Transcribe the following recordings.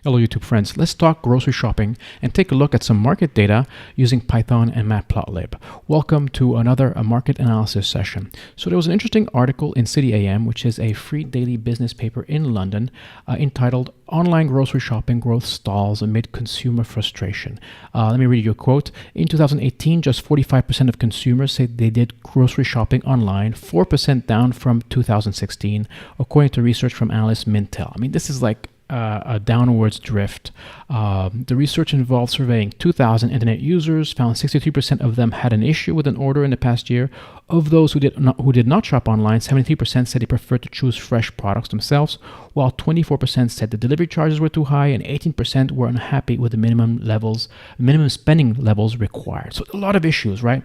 Hello YouTube friends, let's talk grocery shopping and take a look at some market data using Python and Matplotlib. Welcome to another market analysis session. So there was an interesting article in City AM, which is a free daily business paper in London, entitled Online Grocery Shopping Growth Stalls Amid Consumer Frustration. Let me read you a quote. In 2018, just 45% of consumers said they did grocery shopping online, 4% down from 2016, according to research from analyst Mintel. I mean, this is like a downwards drift. The research involved surveying 2,000 internet users, found 63% of them had an issue with an order in the past year. Of those who did not shop online, 73% said they preferred to choose fresh products themselves, while 24% said the delivery charges were too high, and 18% were unhappy with the minimum spending levels required. So a lot of issues, right?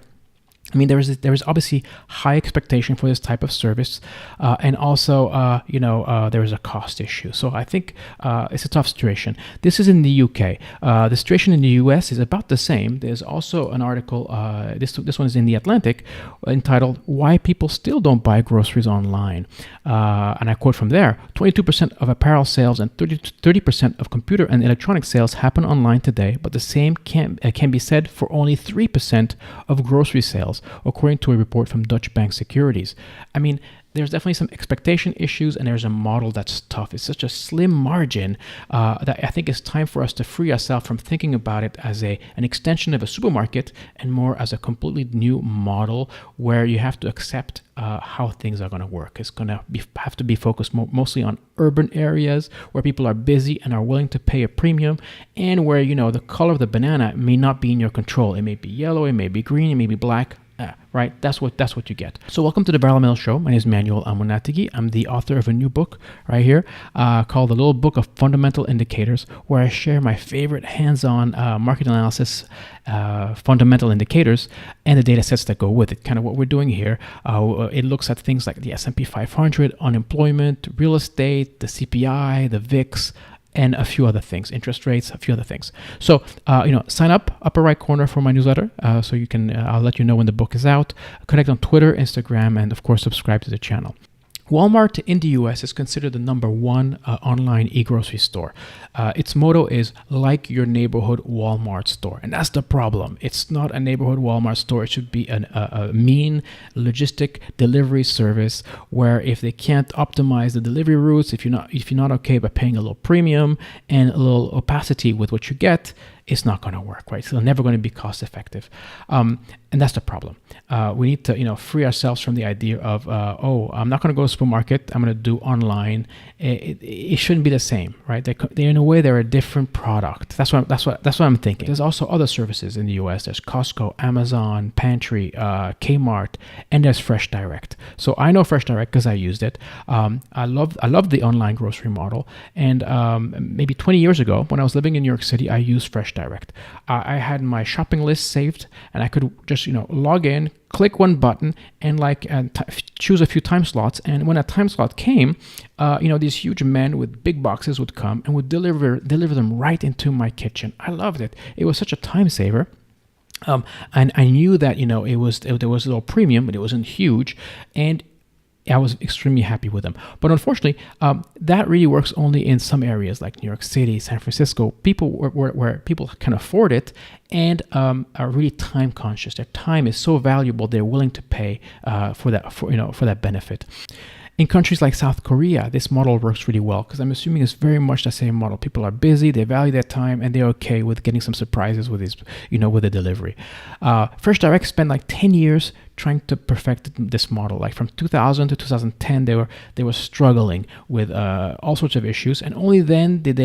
I mean, there is obviously high expectation for this type of service, and also, there is a cost issue. So I think it's a tough situation. This is in the UK. The situation in the US is about the same. There's also an article, this one is in The Atlantic, entitled "Why People Still Don't Buy Groceries Online." And I quote from there, 22% of apparel sales and 30% of computer and electronic sales happen online today, but the same can be said for only 3% of grocery sales, according to a report from Dutch Bank Securities. I mean, there's definitely some expectation issues, and there's a model that's tough. It's such a slim margin that I think it's time for us to free ourselves from thinking about it as an extension of a supermarket and more as a completely new model where you have to accept how things are going to work. It's going to have to be focused mostly on urban areas where people are busy and are willing to pay a premium, and where, the color of the banana may not be in your control. It may be yellow, it may be green, it may be black. Right? That's what you get. So welcome to the Barrel Mail Show. My name is Manuel Monetizing. I'm the author of a new book right here called The Little Book of Fundamental Indicators, where I share my favorite hands-on market analysis fundamental indicators and the data sets that go with it. Kind of what we're doing here. It looks at things like the S&P 500, unemployment, real estate, the CPI, the VIX, and a few other things, interest rates, a few other things. So, sign up, upper right corner for my newsletter, so you can, I'll let you know when the book is out. Connect on Twitter, Instagram, and of course, subscribe to the channel. Walmart in the US is considered the number one online e-grocery store. Its motto is like your neighborhood Walmart store. And that's the problem. It's not a neighborhood Walmart store. It should be a mean logistic delivery service where if they can't optimize the delivery routes, if you're not okay by paying a little premium and a little opacity with what you get, it's not going to work, right? So it's never going to be cost effective. And that's the problem. We need to, free ourselves from the idea of, I'm not going to go to the supermarket. I'm going to do online. It shouldn't be the same, right? They're in a way, they're a different product. That's what I'm thinking. There's also other services in the US. There's Costco, Amazon, Pantry, Kmart, and there's Fresh Direct. So I know Fresh Direct because I used it. I love the online grocery model. And maybe 20 years ago, when I was living in New York City, I used Fresh Direct. I had my shopping list saved, and I could just log in, click one button, and choose a few time slots. And when a time slot came, these huge men with big boxes would come and would deliver them right into my kitchen. I loved it. It was such a time saver. And I knew that there was a little premium, but it wasn't huge, and I was extremely happy with them. But unfortunately, that really works only in some areas like New York City, San Francisco, where people can afford it and are really time conscious. Their time is so valuable; they're willing to pay for that benefit. In countries like South Korea, this model works really well because I'm assuming it's very much the same model. People are busy, they value their time, and they're okay with getting some surprises with with the delivery. Fresh Direct spent like 10 years trying to perfect this model. Like from 2000 to 2010, they were struggling with all sorts of issues, and only then did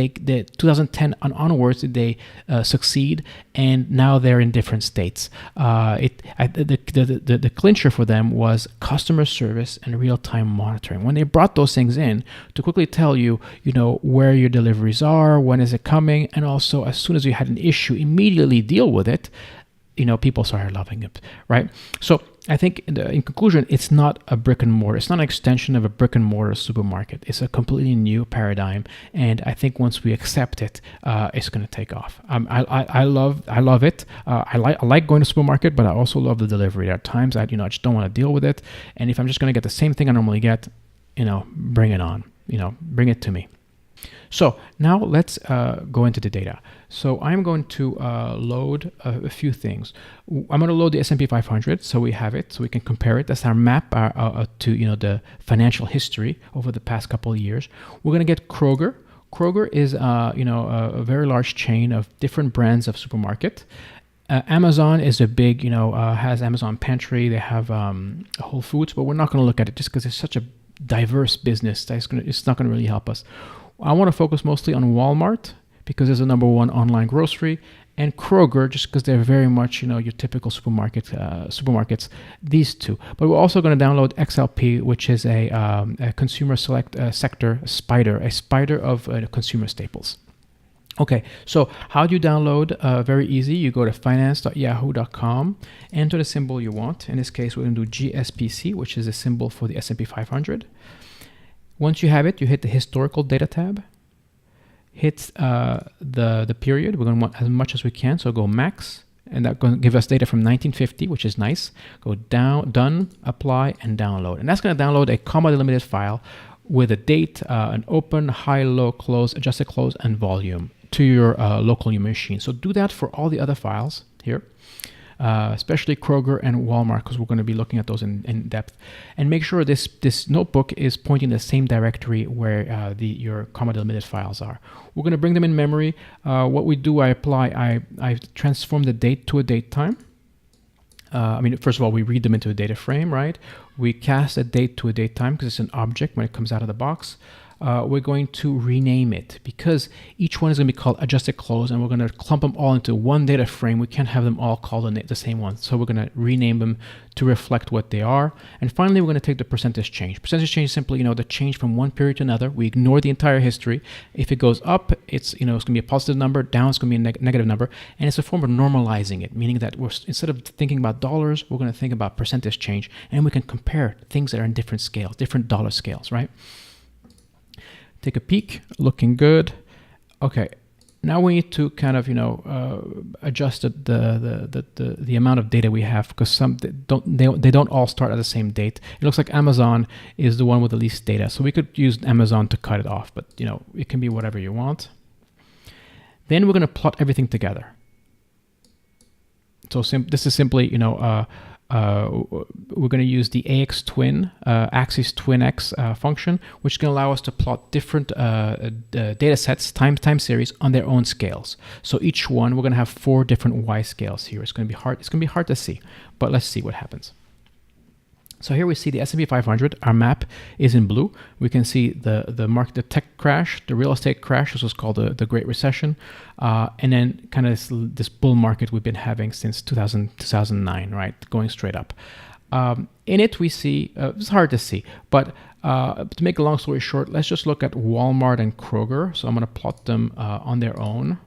2010 onwards did they succeed, and now they're in different states. The clincher for them was customer service and real-time monitoring. When they brought those things in to quickly tell you, where your deliveries are, when is it coming, and also as soon as you had an issue, immediately deal with it, people started loving it, right? So I think in conclusion, it's not a brick and mortar. It's not an extension of a brick and mortar supermarket. It's a completely new paradigm, and I think once we accept it, it's going to take off. I love it. I like going to the supermarket, but I also love the delivery. There are times that I just don't want to deal with it, and if I'm just going to get the same thing I normally get, bring it on. Bring it to me. So now let's go into the data. So I'm going to load a few things. I'm going to load the S&P 500, so we have it, so we can compare it. That's our map to the financial history over the past couple of years. We're going to get Kroger. Kroger is a very large chain of different brands of supermarket. Amazon is a big, has Amazon Pantry. They have Whole Foods, but we're not going to look at it just because it's such a diverse business. It's not going to really help us. I want to focus mostly on Walmart because it's the number one online grocery, and Kroger just because they're very much your typical supermarkets. These two, but we're also going to download XLP, which is a consumer select sector spider of consumer staples. Okay, so how do you download? Very easy. You go to finance.yahoo.com, enter the symbol you want. In this case, we're going to do GSPC, which is a symbol for the S&P 500. Once you have it, you hit the historical data tab, hit the period. We're going to want as much as we can, so go max, and that's going to give us data from 1950, which is nice. Go down, done, apply, and download. And that's going to download a comma delimited file with a date, an open, high, low, close, adjusted close, and volume to your local machine. So do that for all the other files here. Especially Kroger and Walmart, because we're going to be looking at those in depth. And make sure this notebook is pointing the same directory where your comma delimited files are. We're going to bring them in memory. What we do, I transform the date to a date time. First of all, we read them into a data frame, right? We cast a date to a date time because it's an object when it comes out of the box. We're going to rename it because each one is going to be called adjusted close, and we're going to clump them all into one data frame. We can't have them all called the same one. So we're going to rename them to reflect what they are. And finally, we're going to take the percentage change. Percentage change is simply, the change from one period to another. We ignore the entire history. If it goes up, it's going to be a positive number. Down, it's going to be a negative number. And it's a form of normalizing it, meaning that instead of thinking about dollars, we're going to think about percentage change. And we can compare things that are in different scales, different dollar scales, right? Take a peek, looking good. Okay, now we need to kind of adjust the amount of data we have because they don't all start at the same date. It looks like Amazon is the one with the least data, so we could use Amazon to cut it off, but it can be whatever you want. Then we're going to plot everything together. So this is simply we're going to use the AX twin, axis twin X function, which can allow us to plot different data sets, time series on their own scales. So each one, we're going to have 4 different Y scales here. It's going to be hard. It's going to be hard to see, but let's see what happens. So here we see the S&P 500. Our map is in blue. We can see the market, the tech crash, the real estate crash. This was called the Great Recession, and then kind of this bull market we've been having since 2009, right, going straight up. In it, we see it's hard to see, but to make a long story short, let's just look at Walmart and Kroger. So I'm going to plot them on their own,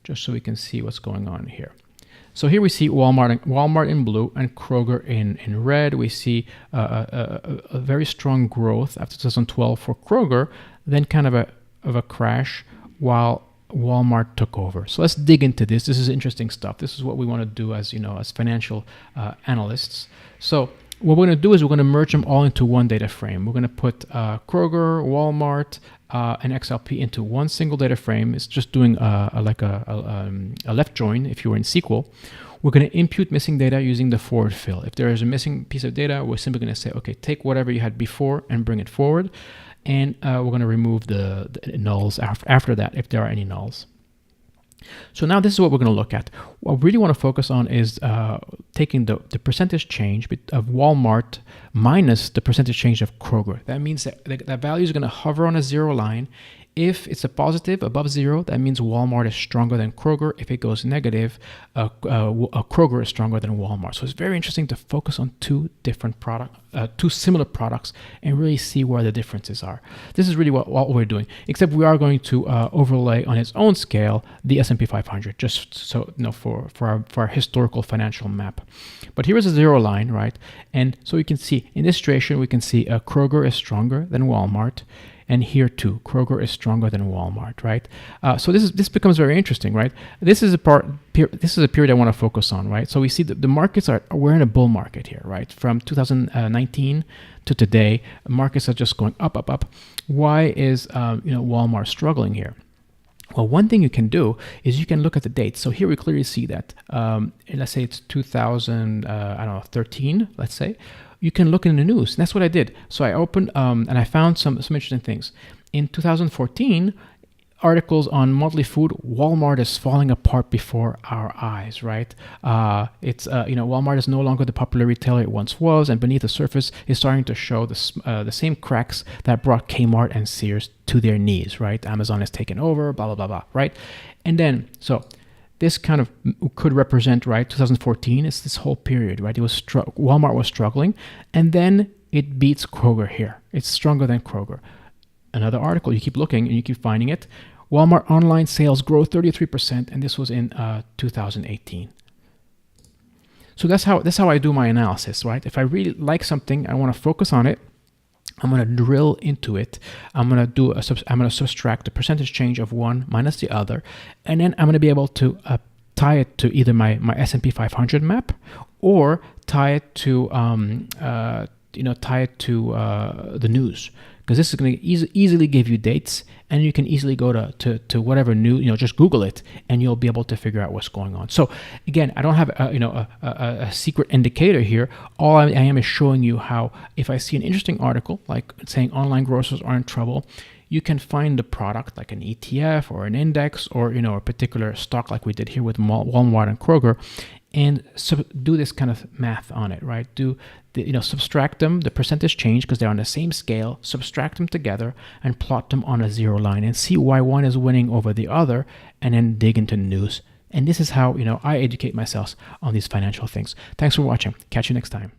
just so we can see what's going on here. So here we see Walmart in blue and Kroger in red. We see a very strong growth after 2012 for Kroger, then kind of a crash while Walmart took over. So let's dig into this. This is interesting stuff. This is what we want to do as as financial analysts. So what we're going to do is we're going to merge them all into one data frame. We're going to put Kroger, Walmart, and XLP into one single data frame. It's just doing a left join if you were in SQL. We're going to impute missing data using the forward fill. If there is a missing piece of data, we're simply going to say, okay, take whatever you had before and bring it forward. And we're going to remove the nulls after that if there are any nulls. So now this is what we're going to look at. What we really want to focus on is taking the percentage change of Walmart minus the percentage change of Kroger. That means that value is going to hover on a zero line. If it's a positive above zero, that means Walmart is stronger than Kroger. If it goes negative, Kroger is stronger than Walmart. So it's very interesting to focus on two similar products and really see where the differences are. This is really what we're doing, except we are going to overlay on its own scale the S&P 500, just so for our historical financial map. But here is a zero line, right? And so you can see in this situation, we can see Kroger is stronger than Walmart. And here too, Kroger is stronger than Walmart, right? So this becomes very interesting, right? This is a period I want to focus on, right? So we see that the markets we're in a bull market here, right? From 2019 to today, markets are just going up, up, up. why is Walmart struggling here? Well, one thing you can do is you can look at the dates. So here we clearly see that, let's say it's 2013, let's say. You can look in the news. And that's what I did. So I opened and I found some interesting things. In 2014, articles on monthly food, Walmart is falling apart before our eyes, right? Walmart is no longer the popular retailer it once was, and beneath the surface is starting to show the same cracks that brought Kmart and Sears to their knees, right? Amazon has taken over, blah, blah, blah, blah, right? And then, so this kind of could represent, right, 2014 is this whole period, right? Walmart was struggling, and then it beats Kroger here. It's stronger than Kroger. Another article, you keep looking and you keep finding it. Walmart online sales grow 33%, and this was in 2018. So that's how I do my analysis, right? If I really like something, I want to focus on it. I'm going to drill into it. I'm going to subtract the percentage change of one minus the other, and then I'm going to be able to tie it to either my S&P 500 map or tie it to the news. Because this is going to easily give you dates, and you can easily go to whatever news, just Google it, and you'll be able to figure out what's going on. So again, I don't have a secret indicator here. All I am is showing you how, if I see an interesting article like saying online grocers are in trouble, you can find the product like an ETF or an index or a particular stock like we did here with Walmart and Kroger, and do this kind of math on it, right? Subtract them, the percentage change, because they're on the same scale, subtract them together and plot them on a zero line and see why one is winning over the other, and then dig into the news. And this is how, I educate myself on these financial things. Thanks for watching. Catch you next time.